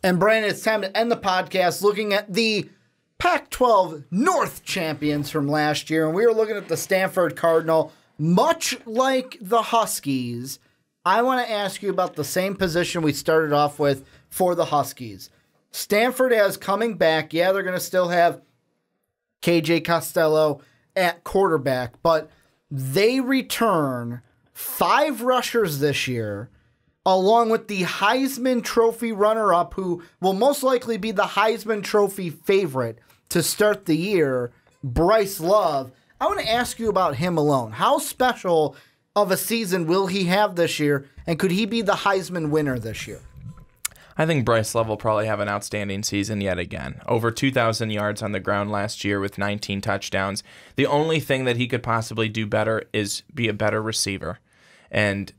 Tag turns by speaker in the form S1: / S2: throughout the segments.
S1: And Brandon, it's time to end the podcast looking at the Pac-12 North champions from last year. And we were looking at the Stanford Cardinal. Much like the Huskies, I want to ask you about the same position we started off with for the Huskies. Stanford has coming back. Yeah, they're going to still have KJ Costello at quarterback, but they return 5 rushers this year, along with the Heisman Trophy runner-up, who will most likely be the Heisman Trophy favorite to start the year, Bryce Love. I want to ask you about him alone. How special of a season will he have this year, and could he be the Heisman winner this year?
S2: I think Bryce Love will probably have an outstanding season yet again. Over 2,000 yards on the ground last year with 19 touchdowns. The only thing that he could possibly do better is be a better receiver and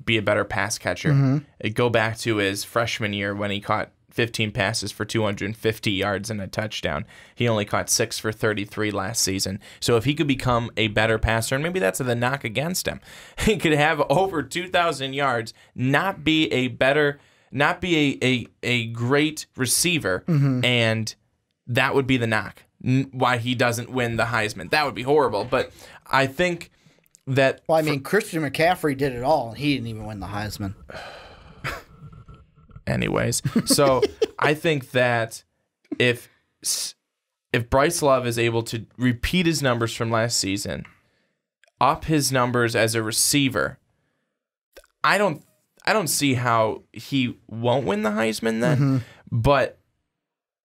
S2: be a better pass catcher. Go back to his freshman year when he caught 15 passes for 250 yards and a touchdown. He only caught 6 for 33 last season. So if he could become a better passer, and maybe that's the knock against him, he could have over 2,000 yards, not be a great receiver, and that would be the knock. Why he doesn't win the Heisman. That would be horrible. But I think that...
S1: Well, I mean, Christian McCaffrey did it all, and he didn't even win the Heisman.
S2: Anyways, so I think that if Bryce Love is able to repeat his numbers from last season, up his numbers as a receiver, I don't see how he won't win the Heisman then. But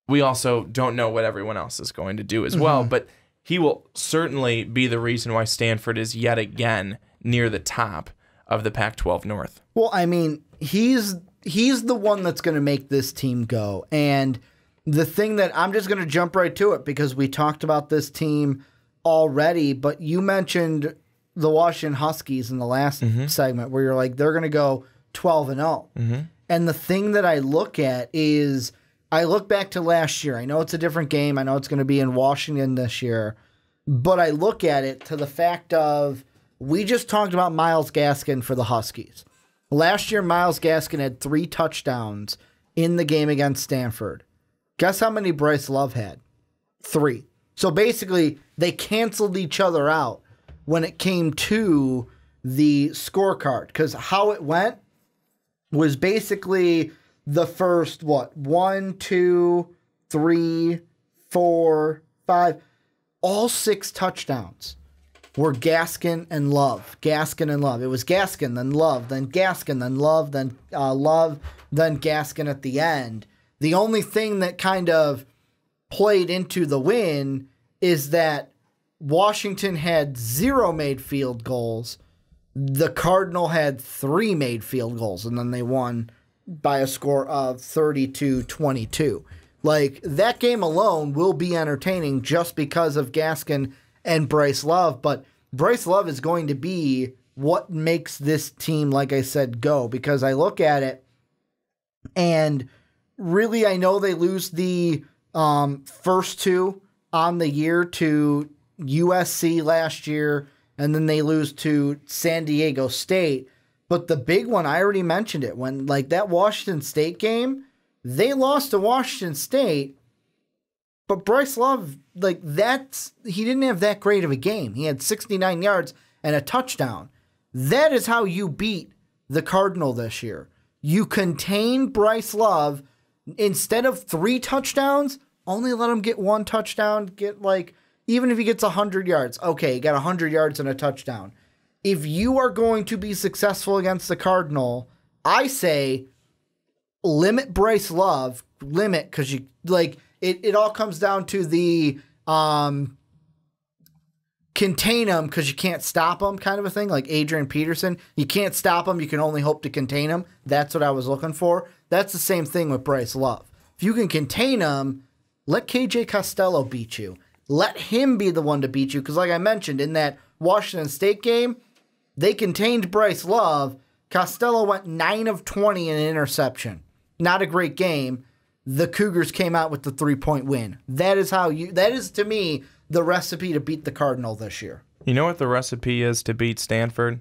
S2: we also don't know what everyone else is going to do as well. But he will certainly be the reason why Stanford is yet again near the top of the Pac-12 North.
S1: Well, I mean, he's the one that's going to make this team go. And the thing that I'm just going to jump right to it because we talked about this team already, but you mentioned the Washington Huskies in the last segment where you're like, they're going to go 12-0. And the thing that I look at is I look back to last year. I know it's a different game. I know it's going to be in Washington this year. But I look at it to the fact of we just talked about Myles Gaskin for the Huskies. Last year, Myles Gaskin had 3 touchdowns in the game against Stanford. Guess how many Bryce Love had? 3. So basically, they canceled each other out when it came to the scorecard. Because how it went was basically the first, 1, 2, 3, 4, 5, all 6 touchdowns were Gaskin and Love. Gaskin and Love. It was Gaskin, then Love, then Gaskin, then Love, then Love, then Gaskin at the end. The only thing that kind of played into the win is that Washington had 0 made field goals. The Cardinal had 3 made field goals, and then they won by a score of 32-22. Like, that game alone will be entertaining just because of Gaskin and Bryce Love, but Bryce Love is going to be what makes this team, like I said, go, because I look at it, and really I know they lose the first 2 on the year to USC last year, and then they lose to San Diego State, but the big one, I already mentioned it, when like that Washington State game, they lost to Washington State, but Bryce Love, like he didn't have that great of a game. He had 69 yards and a touchdown. That is how you beat the Cardinal this year. You contain Bryce Love. Instead of 3 touchdowns, only let him get 1 touchdown. Even if he gets 100 yards. Okay, he got 100 yards and a touchdown. If you are going to be successful against the Cardinal, I say limit Bryce Love. Limit, because you it all comes down to the contain him because you can't stop him kind of a thing, like Adrian Peterson. You can't stop him. You can only hope to contain him. That's what I was looking for. That's the same thing with Bryce Love. If you can contain him, let KJ Costello beat you. Let him be the one to beat you because like I mentioned, in that Washington State game, they contained Bryce Love. Costello went 9 of 20 in an interception. Not a great game. The Cougars came out with the 3-point win. That is to me the recipe to beat the Cardinal this year.
S2: You know what the recipe is to beat Stanford?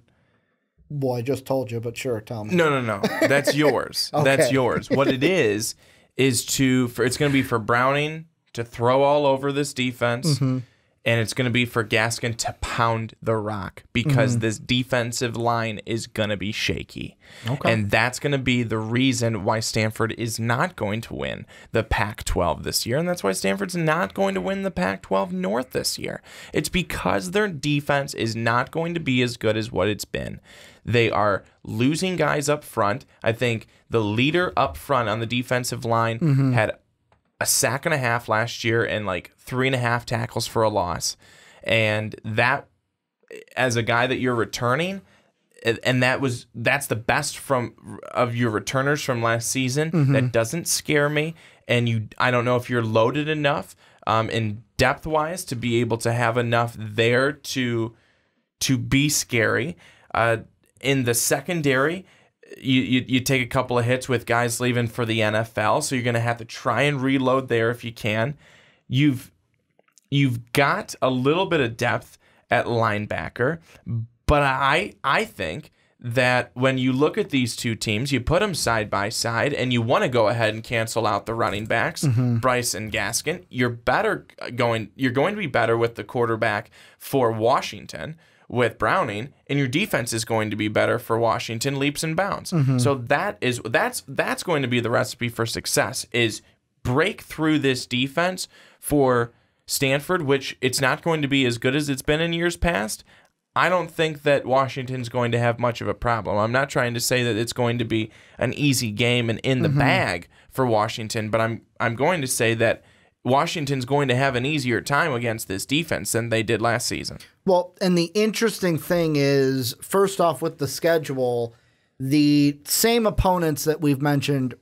S1: Well, I just told you, but sure, tell me.
S2: No. That's yours.
S1: Okay.
S2: That's yours. What it is it's going to be for Browning to throw all over this defense, and it's going to be for Gaskin to pound the rock because this defensive line is going to be shaky.
S1: Okay.
S2: And that's going to be the reason why Stanford is not going to win the Pac-12 this year, and that's why Stanford's not going to win the Pac-12 North this year. It's because their defense is not going to be as good as what it's been. They are losing guys up front. I think the leader up front on the defensive line had a sack and a half last year and like 3.5 tackles for a loss. And that, as a guy that you're returning, and that's the best of your returners from last season. That doesn't scare me. And I don't know if you're loaded enough in depth wise to be able to have enough there to be scary. In the secondary, you take a couple of hits with guys leaving for the NFL, so you're going to have to try and reload there if you can. You've got a little bit of depth at linebacker, but I think that when you look at these two teams, you put them side by side, and you want to go ahead and cancel out the running backs, Bryce and Gaskin. You're going to be better with the quarterback for Washington with Browning, and your defense is going to be better for Washington leaps and bounds. So that's going to be the recipe for success, is break through this defense for Stanford, which it's not going to be as good as it's been in years past. I don't think that Washington's going to have much of a problem. I'm not trying to say that it's going to be an easy game and in the bag for Washington, but I'm going to say that Washington's going to have an easier time against this defense than they did last season.
S1: Well, and the interesting thing is, first off, with the schedule, the same opponents that we've mentioned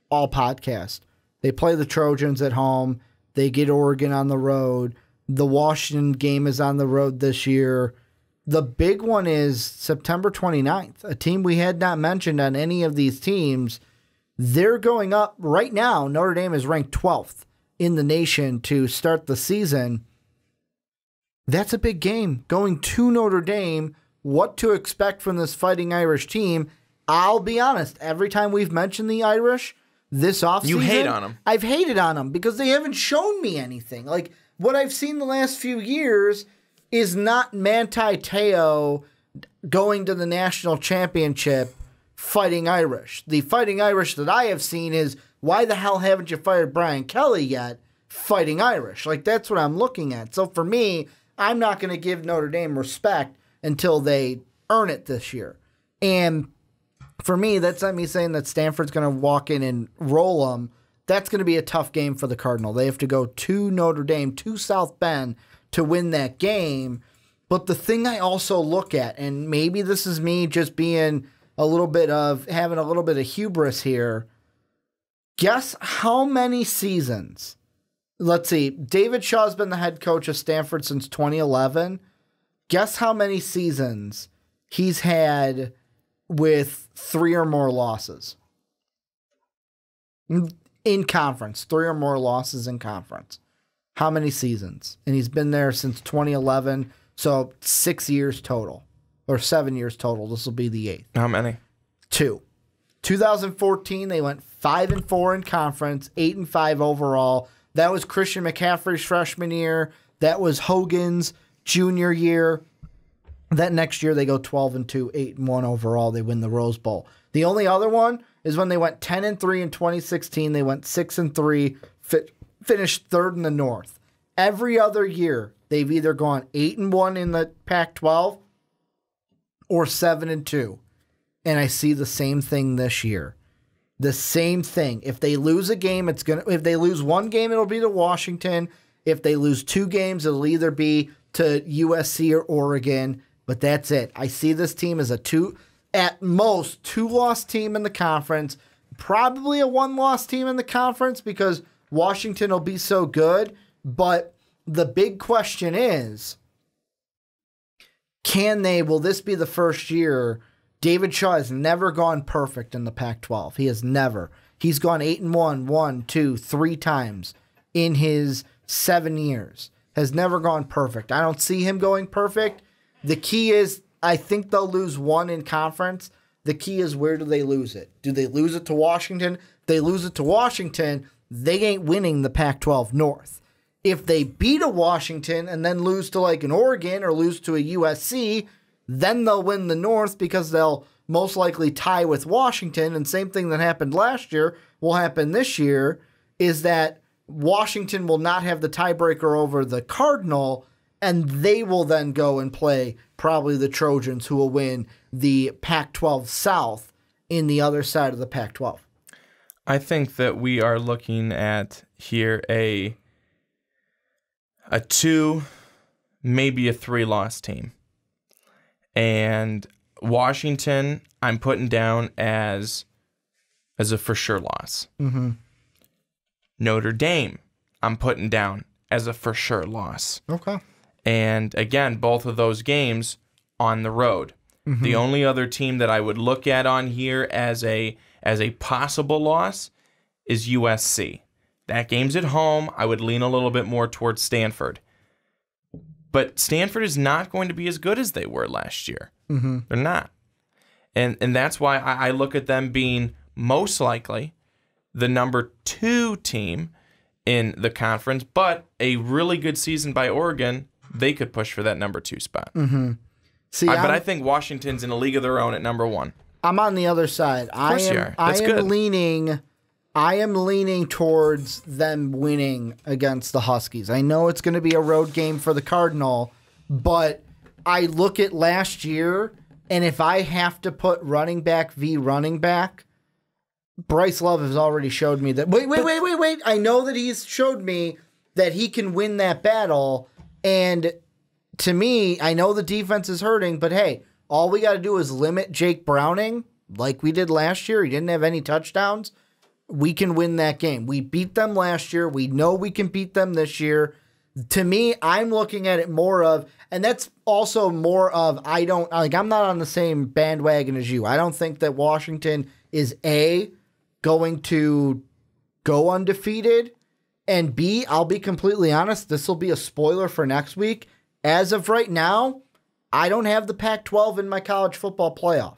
S1: all podcast. They play the Trojans at home. They get Oregon on the road. The Washington game is on the road this year. The big one is September 29th, a team we had not mentioned on any of these teams. They're going up right now. Notre Dame is ranked 12th in the nation to start the season. That's a big game. Going to Notre Dame, what to expect from this Fighting Irish team. I'll be honest, every time we've mentioned the Irish this offseason,
S2: you hate on them.
S1: I've hated on them because they haven't shown me anything. Like, what I've seen the last few years is not Manti Te'o going to the national championship Fighting Irish. The Fighting Irish that I have seen is, why the hell haven't you fired Brian Kelly yet? Fighting Irish. Like, that's what I'm looking at. So for me, I'm not going to give Notre Dame respect until they earn it this year. And for me, that's not me saying that Stanford's going to walk in and roll them. That's going to be a tough game for the Cardinal. They have to go to Notre Dame, to South Bend, to win that game. But the thing I also look at, and maybe this is me just being having a little bit of hubris here, guess how many seasons? Let's see. David Shaw's been the head coach of Stanford since 2011. Guess how many seasons he's had with 3 or more losses in conference. 3 or more losses in conference. How many seasons? And he's been there since 2011, so 6 years total, or 7 years total. This will be the 8th.
S2: How many?
S1: 2. 2014, they went 5-4 in conference, 8-5 overall. That was Christian McCaffrey's freshman year. That was Hogan's junior year. That next year, they go 12-2, 8-1 overall. They win the Rose Bowl. The only other one is when they went 10-3 in 2016. They went 6-3, finished 3rd in the North. Every other year, they've either gone 8-1 in the Pac-12 or 7-2. And I see the same thing this year. The same thing. If they lose a game, if they lose one game, it'll be to Washington. If they lose 2 games, it'll either be to USC or Oregon. But that's it. I see this team as at most 2-loss team in the conference. Probably a 1-loss team in the conference because Washington will be so good. But the big question is, will this be the first year? David Shaw has never gone perfect in the Pac-12. He has never. He's gone 8-1, 1, 2, 3 times in his 7 years. Has never gone perfect. I don't see him going perfect. The key is I think they'll lose one in conference. The key is, where do they lose it? Do they lose it to Washington? If they lose it to Washington, they ain't winning the Pac-12 North. If they beat a Washington and then lose to like an Oregon or lose to a USC, then they'll win the North because they'll most likely tie with Washington. And same thing that happened last year will happen this year, is that Washington will not have the tiebreaker over the Cardinal, and they will then go and play probably the Trojans, who will win the Pac-12 South in the other side of the Pac-12.
S2: I think that we are looking at here a 2, maybe a 3-loss team. And Washington, I'm putting down as a for sure loss.
S1: Mm-hmm.
S2: Notre Dame, I'm putting down as a for sure loss.
S1: Okay.
S2: And again, both of those games on the road.
S1: Mm-hmm.
S2: The only other team that I would look at on here as a possible loss is USC. That game's at home. I would lean a little bit more towards Stanford. But Stanford is not going to be as good as they were last year.
S1: Mm-hmm.
S2: They're not. And that's why I look at them being most likely the number 2 team in the conference, but a really good season by Oregon, they could push for that number 2 spot.
S1: Mm-hmm. See,
S2: but I think Washington's in a league of their own at number 1.
S1: I'm on the other side.
S2: Of course you are. That's good.
S1: I am leaning towards them winning against the Huskies. I know it's going to be a road game for the Cardinal, but I look at last year, and if I have to put running back v. running back, Bryce Love has already showed me that. Wait. I know that he's showed me that he can win that battle, and to me, I know the defense is hurting, but hey, all we got to do is limit Jake Browning like we did last year. He didn't have any touchdowns. We can win that game. We beat them last year. We know we can beat them this year. To me, I'm looking at it more of, and that's also more of, I'm not on the same bandwagon as you. I don't think that Washington is going to go undefeated, and B, I'll be completely honest, this will be a spoiler for next week. As of right now, I don't have the Pac-12 in my college football playoff.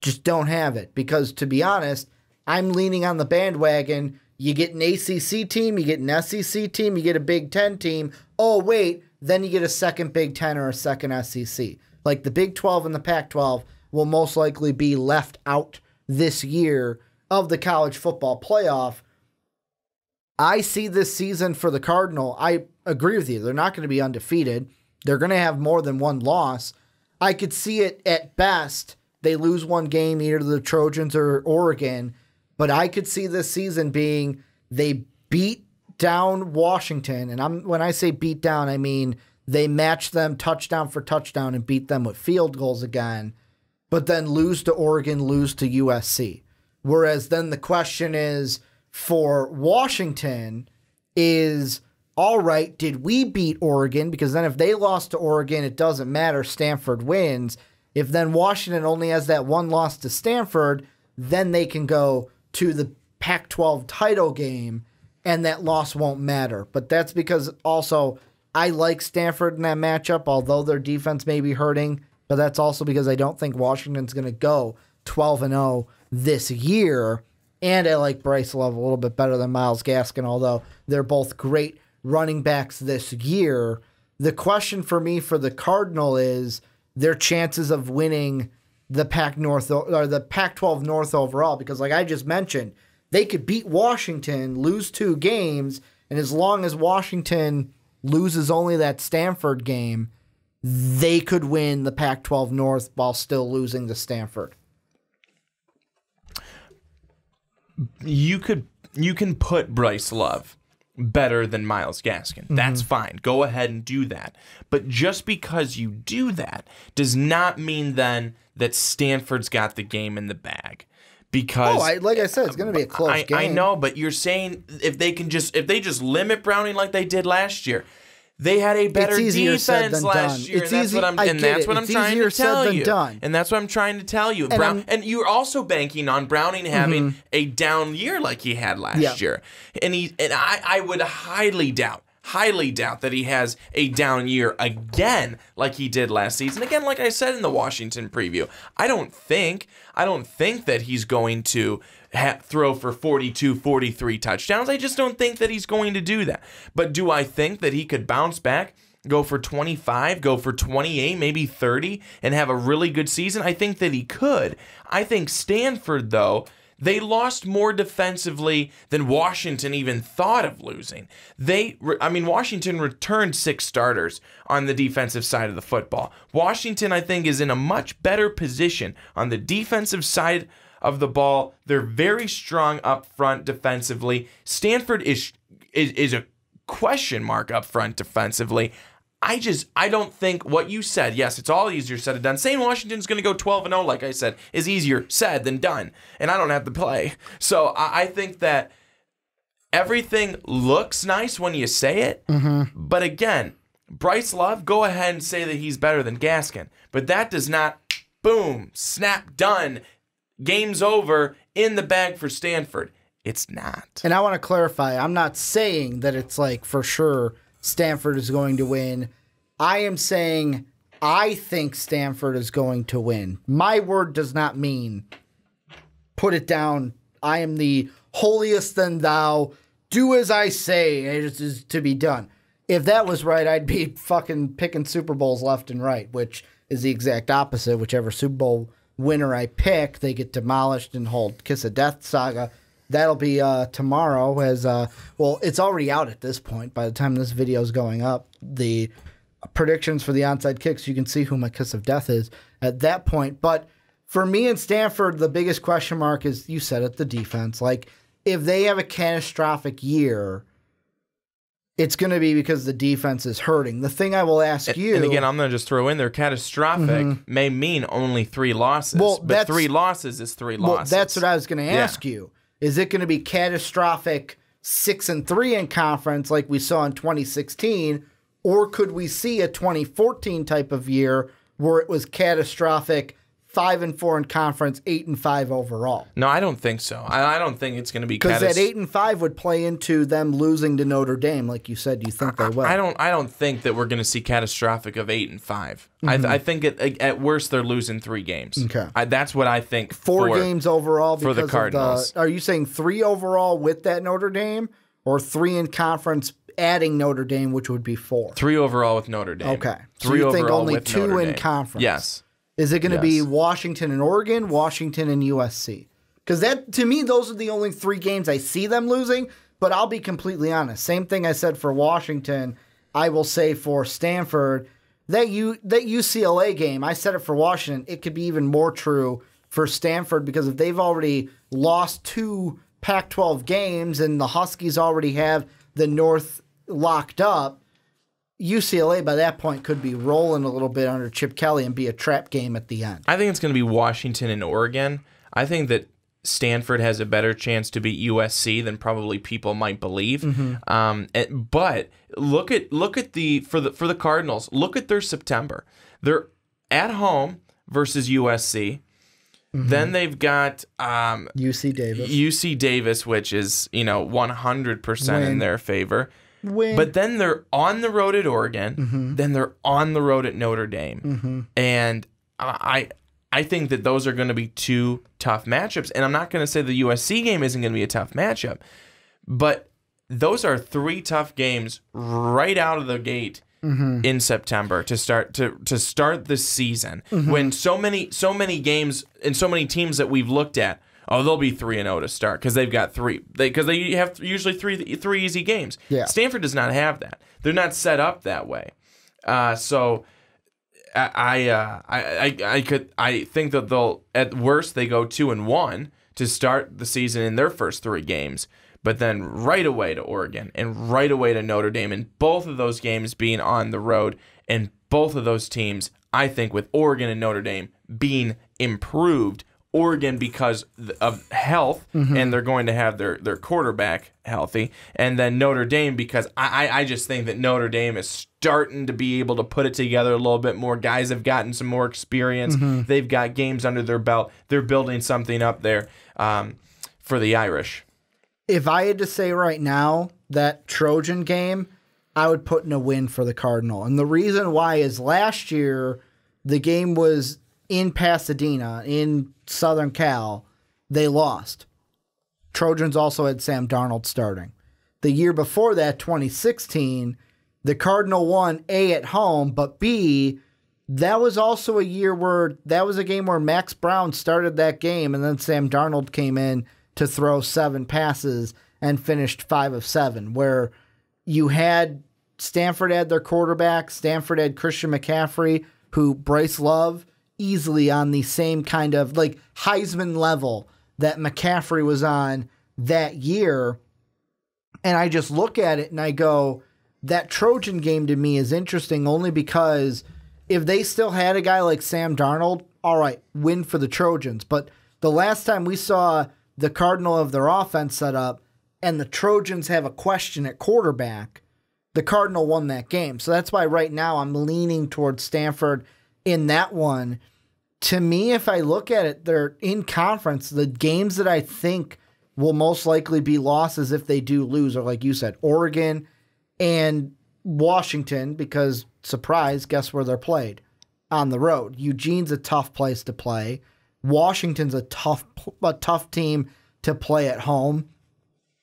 S1: Just don't have it, because to be honest, I'm leaning on the bandwagon. You get an ACC team, you get an SEC team, you get a Big Ten team. Oh, wait, then you get a second Big Ten or a second SEC. Like the Big 12 and the Pac-12 will most likely be left out this year of the college football playoff. I see this season for the Cardinal. I agree with you. They're not going to be undefeated. They're going to have more than one loss. I could see it at best. They lose one game either to the Trojans or Oregon. But I could see this season being they beat down Washington. And when I say beat down, I mean they match them touchdown for touchdown and beat them with field goals again. But then lose to Oregon, lose to USC. Whereas then the question is for Washington is, all right, did we beat Oregon? Because then if they lost to Oregon, it doesn't matter. Stanford wins. If then Washington only has that one loss to Stanford, then they can go to the Pac-12 title game, and that loss won't matter. But that's because also I like Stanford in that matchup, although their defense may be hurting. But that's also because I don't think Washington's going to go 12-0 this year. And I like Bryce Love a little bit better than Myles Gaskin, although they're both great running backs this year. The question for me for the Cardinal is their chances of winning the Pac-12 North overall, because like I just mentioned, they could beat Washington, lose 2 games, and as long as Washington loses only that Stanford game, they could win the Pac-12 North while still losing to Stanford.
S2: You can put Bryce Love better than Myles Gaskin. Mm-hmm. That's fine. Go ahead and do that. But just because you do that does not mean then that Stanford's got the game in the bag. Because
S1: like I said, it's going to be a close game.
S2: I know, but you're saying if they just limit Browning like they did last year. They had a better defense last year, and that's what I'm trying to tell you. And that's what I'm trying to tell you. And you're also banking on Browning having a down year like he had last year. And I would highly doubt highly doubt that he has a down year again like he did last season. Again, like I said in the Washington preview, I don't think that he's going to throw for 42, 43 touchdowns. I just don't think that he's going to do that. But do I think that he could bounce back, go for 25, go for 28, maybe 30, and have a really good season? I think that he could. I think Stanford, though, they lost more defensively than Washington even thought of losing. Washington returned 6 starters on the defensive side of the football. Washington, I think, is in a much better position on the defensive side of the ball. They're very strong up front defensively. Stanford is a question mark up front defensively. I don't think what you said, yes, it's all easier said than done. Saying Washington's going to go 12-0, like I said, is easier said than done. And I don't have to play. So I think that everything looks nice when you say it. But again, Bryce Love, go ahead and say that he's better than Gaskin. But that does not, boom, snap, done, game's over, in the bag for Stanford. It's not.
S1: And I want to clarify, I'm not saying that it's like for sure Stanford is going to win. I am saying I think Stanford is going to win. My word does not mean put it down. I am the holiest than thou. Do as I say. It is to be done. If that was right, I'd be fucking picking Super Bowls left and right, which is the exact opposite. Whichever Super Bowl winner I pick, they get demolished and hold Kiss of Death saga. That'll be tomorrow as, it's already out at this point. By the time this video is going up, the predictions for the onside kicks, you can see who my Kiss of Death is at that point. But for me and Stanford, the biggest question mark is, you said it, the defense. Like, if they have a catastrophic year, it's going to be because the defense is hurting. The thing I will ask you...
S2: And again, I'm going to just throw in there, catastrophic may mean only 3 losses. But 3 losses is 3 losses.
S1: Well, that's what I was going to ask you. Is it going to be catastrophic 6-3 in conference like we saw in 2016, or could we see a 2014 type of year where it was catastrophic 5-4 in conference, 8-5 overall?
S2: No, I don't think so. I don't think it's going to be
S1: because that 8-5 would play into them losing to Notre Dame, like you said. You think they will?
S2: I don't think that we're going to see catastrophic of 8-5. I think at worst they're losing 3 games.
S1: Okay,
S2: that's what I think.
S1: 4 games overall
S2: for the Cardinals.
S1: Are you saying 3 overall with that Notre Dame, or 3 in conference adding Notre Dame, which would be 4?
S2: 3 overall with Notre Dame.
S1: Okay,
S2: 3
S1: so you
S2: overall
S1: think only
S2: with
S1: 2
S2: Notre
S1: in
S2: Dame.
S1: conference?
S2: Yes.
S1: Is it going to be Washington and Oregon, Washington and USC? Because that, to me, those are the only 3 games I see them losing. But I'll be completely honest. Same thing I said for Washington, I will say for Stanford. That UCLA game, I said it for Washington. It could be even more true for Stanford, because if they've already lost 2 Pac-12 games and the Huskies already have the North locked up, UCLA by that point could be rolling a little bit under Chip Kelly and be a trap game at the end.
S2: I think it's going to be Washington and Oregon. I think that Stanford has a better chance to beat USC than probably people might believe. But look at for the Cardinals. Look at their September. They're at home versus USC. Then they've got UC Davis, which is 100% in their favor. But then they're on the road at Oregon. Then they're on the road at Notre Dame. And I think that those are going to be 2 tough matchups. And I'm not going to say the USC game isn't going to be a tough matchup, but those are 3 tough games right out of the gate in September to start the season. When so many games and so many teams that we've looked at, they'll be 3-0 to start because they've got 3. Because they have usually three easy games. Yeah. Stanford does not have that. They're not set up that way. So I think that they'll, at worst, they go 2-1 to start the season in their first 3 games. But then right away to Oregon and right away to Notre Dame, and both of those games being on the road, and both of those teams, I think, with Oregon and Notre Dame being improved. Oregon because of health, and they're going to have their quarterback healthy. And then Notre Dame because I just think that Notre Dame is starting to be able to put it together a little bit more. Guys have gotten some more experience. They've got games under their belt. They're building something up there for the Irish.
S1: If I had to say right now, that Trojan game, I would put in a win for the Cardinal. And the reason why is last year, the game was in Pasadena, in Southern Cal. They lost. Trojans also had Sam Darnold starting. The year before that, 2016, the Cardinal won A at home, but B, that was also a year where that was a game where Max Brown started that game, and then Sam Darnold came in to throw 7 passes and finished 5 of 7, where you had Stanford had their quarterback, Stanford had Christian McCaffrey, who Bryce Love easily on the same kind of like Heisman level that McCaffrey was on that year. And I just look at it and I go, that Trojan game to me is interesting only because if they still had a guy like Sam Darnold, all right, win for the Trojans. But the last time we saw the Cardinal of their offense set up and the Trojans have a question at quarterback, the Cardinal won that game. So that's why right now I'm leaning towards Stanford in that one. To me, if I look at it, they're in conference. The games that I think will most likely be losses if they do lose are, like you said, Oregon and Washington, because, surprise, guess where they're played? On the road. Eugene's a tough place to play. Washington's a tough team to play at home.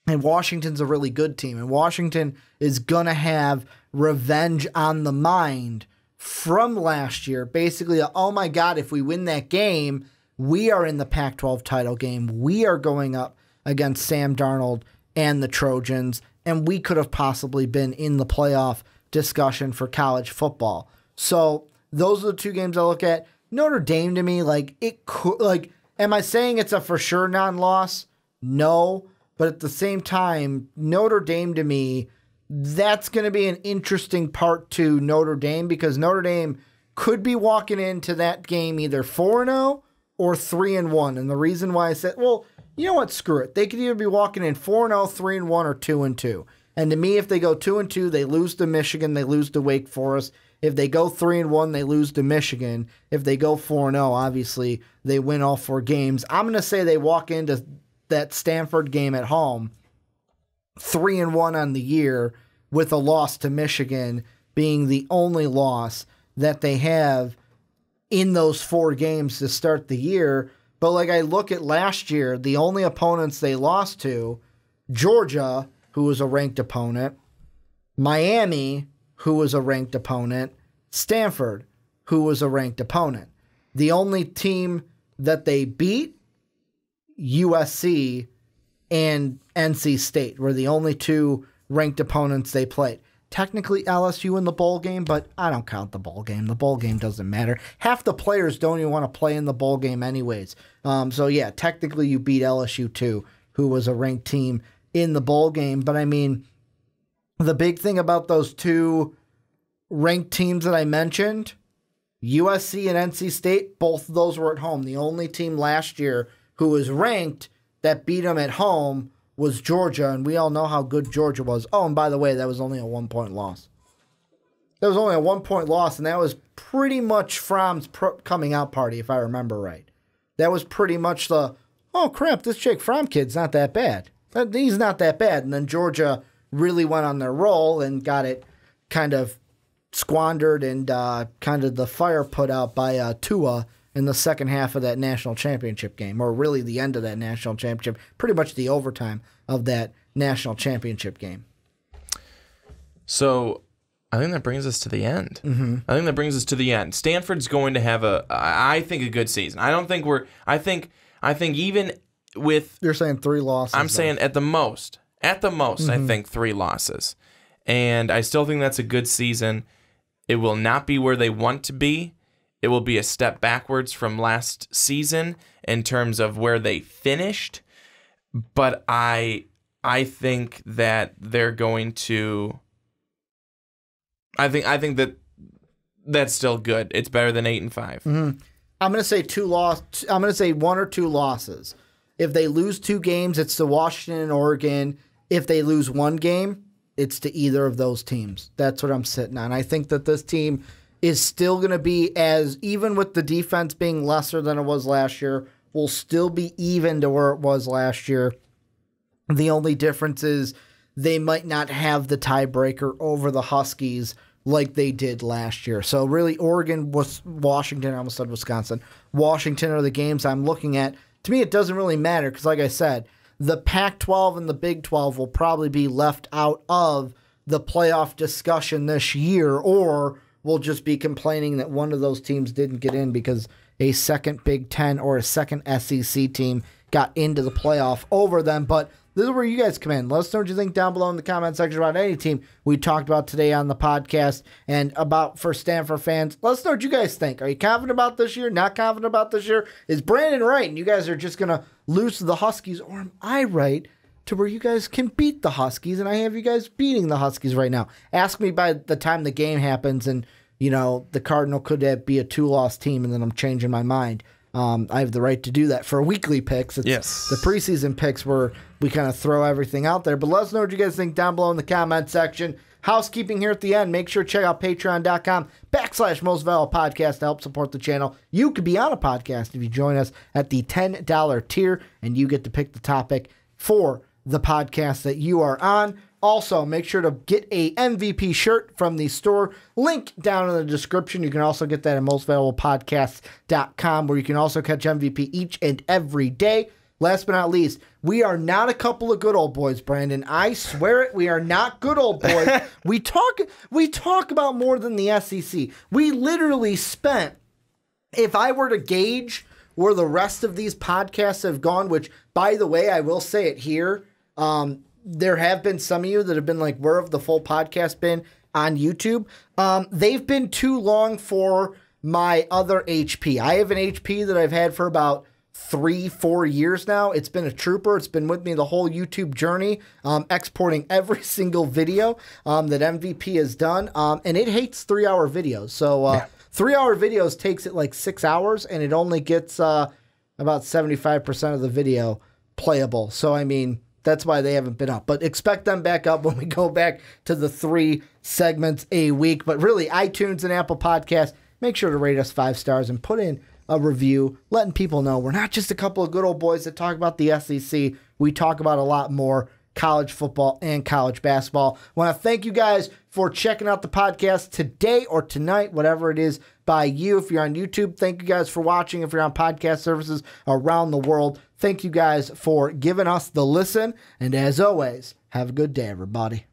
S1: And Washington's a really good team. And Washington is going to have revenge on the mind from last year. Basically, oh my God, if we win that game, we are in the Pac-12 title game. We are going up against Sam Darnold and the Trojans, and we could have possibly been in the playoff discussion for college football. So those are the two games I look at. Notre Dame to me, like it could, like, am I saying it's a for sure non-loss? No, but at the same time, Notre Dame to me, that's going to be an interesting part to Notre Dame because Notre Dame could be walking into that game either 4-0 or 3-1. And the reason why I said, well, you know what? Screw it. They could either be walking in 4-0, 3-1, or 2-2. And to me, if they go 2-2, they lose to Michigan, they lose to Wake Forest. If they go 3-1, they lose to Michigan. If they go 4-0, obviously they win all 4 games. I'm going to say they walk into that Stanford game at home 3-1 on the year, with a loss to Michigan being the only loss that they have in those 4 games to start the year. But like I look at last year, the only opponents they lost to, Georgia, who was a ranked opponent, Miami, who was a ranked opponent, Stanford, who was a ranked opponent. The only team that they beat, USC and NC State, were the only 2 ranked opponents they played. Technically LSU in the bowl game, but I don't count the bowl game. The bowl game doesn't matter. Half the players don't even want to play in the bowl game anyways. So yeah, technically you beat LSU too, who was a ranked team in the bowl game. But I mean, the big thing about those 2 ranked teams that I mentioned, USC and NC State, both of those were at home. The only team last year who was ranked that beat them at home was Georgia, and we all know how good Georgia was. Oh, and by the way, that was only a 1-point loss. That was only a 1-point loss, and that was pretty much Fromm's coming out party, if I remember right. That was pretty much the, oh crap, this Jake Fromm kid's not that bad. He's not that bad. And then Georgia really went on their roll and got it kind of squandered and kind of the fire put out by Tua in the second half of that national championship game, or really the end of that national championship, pretty much the overtime of that national championship game.
S2: So I think that brings us to the end. Mm-hmm. I think that brings us to the end. Stanford's going to have I think, a good season. I think even with...
S1: You're saying 3 losses.
S2: I'm saying at the most, mm-hmm. I think 3 losses. And I still think that's a good season. It will not be where they want to be. It will be a step backwards from last season in terms of where they finished. But I think that they're going to... I think that that's still good. It's better than 8-5.
S1: Mm-hmm. I'm going to say 2 losses. I'm going to say 1 or 2 losses. If they lose 2 games, it's to Washington and Oregon. If they lose 1 game, it's to either of those teams. That's what I'm sitting on. I think that this team is still going to be, as even with the defense being lesser than it was last year, will still be even to where it was last year. The only difference is they might not have the tiebreaker over the Huskies like they did last year. So really, Oregon, Washington, I almost said Wisconsin, Washington are the games I'm looking at. To me, it doesn't really matter because, like I said, the Pac-12 and the Big 12 will probably be left out of the playoff discussion this year, or we'll just be complaining that one of those teams didn't get in because a second Big 10 or a second SEC team got into the playoff over them. But this is where you guys come in. Let us know what you think down below in the comment section about any team we talked about today on the podcast and about for Stanford fans. Let us know what you guys think. Are you confident about this year? Not confident about this year? Is Brandon right and you guys are just going to lose to the Huskies? Or am I right to where you guys can beat the Huskies and I have you guys beating the Huskies right now? Ask me by the time the game happens and, you know, the Cardinal could be a 2-loss team and then I'm changing my mind. I have the right to do that for weekly picks. It's
S2: yes.
S1: The preseason picks where we kind of throw everything out there. But let us know what you guys think down below in the comment section. Housekeeping here at the end. Make sure to check out patreon.com/mostvaluablepodcast to help support the channel. You could be on a podcast if you join us at the $10 tier, and you get to pick the topic for the podcast that you are on. Also, make sure to get a MVP shirt from the store. Link down in the description. You can also get that at mostvaluablepodcast.com, where you can also catch MVP each and every day. Last but not least, we are not a couple of good old boys, Brandon. I swear it, we are not good old boys. we talk about more than the SEC. We literally spent, if I were to gauge where the rest of these podcasts have gone, which, by the way, I will say it here, there have been some of you that have been like, where have the full podcast been on YouTube? They've been too long for my other HP. I have an HP that I've had for about 3-4 years now. It's been a trooper. It's been with me the whole YouTube journey, exporting every single video that MVP has done. And it hates 3-hour videos. So 3-hour videos takes it like 6 hours, and it only gets about 75% of the video playable. So, I mean, that's why they haven't been up. But expect them back up when we go back to the 3 segments a week. But really, iTunes and Apple Podcasts, make sure to rate us 5 stars and put in a review, letting people know we're not just a couple of good old boys that talk about the SEC. We talk about a lot more: college football and college basketball. I want to thank you guys for checking out the podcast today or tonight, whatever it is by you. If you're on YouTube, thank you guys for watching. If you're on podcast services around the world, thank you guys for giving us the listen. And as always, have a good day, everybody.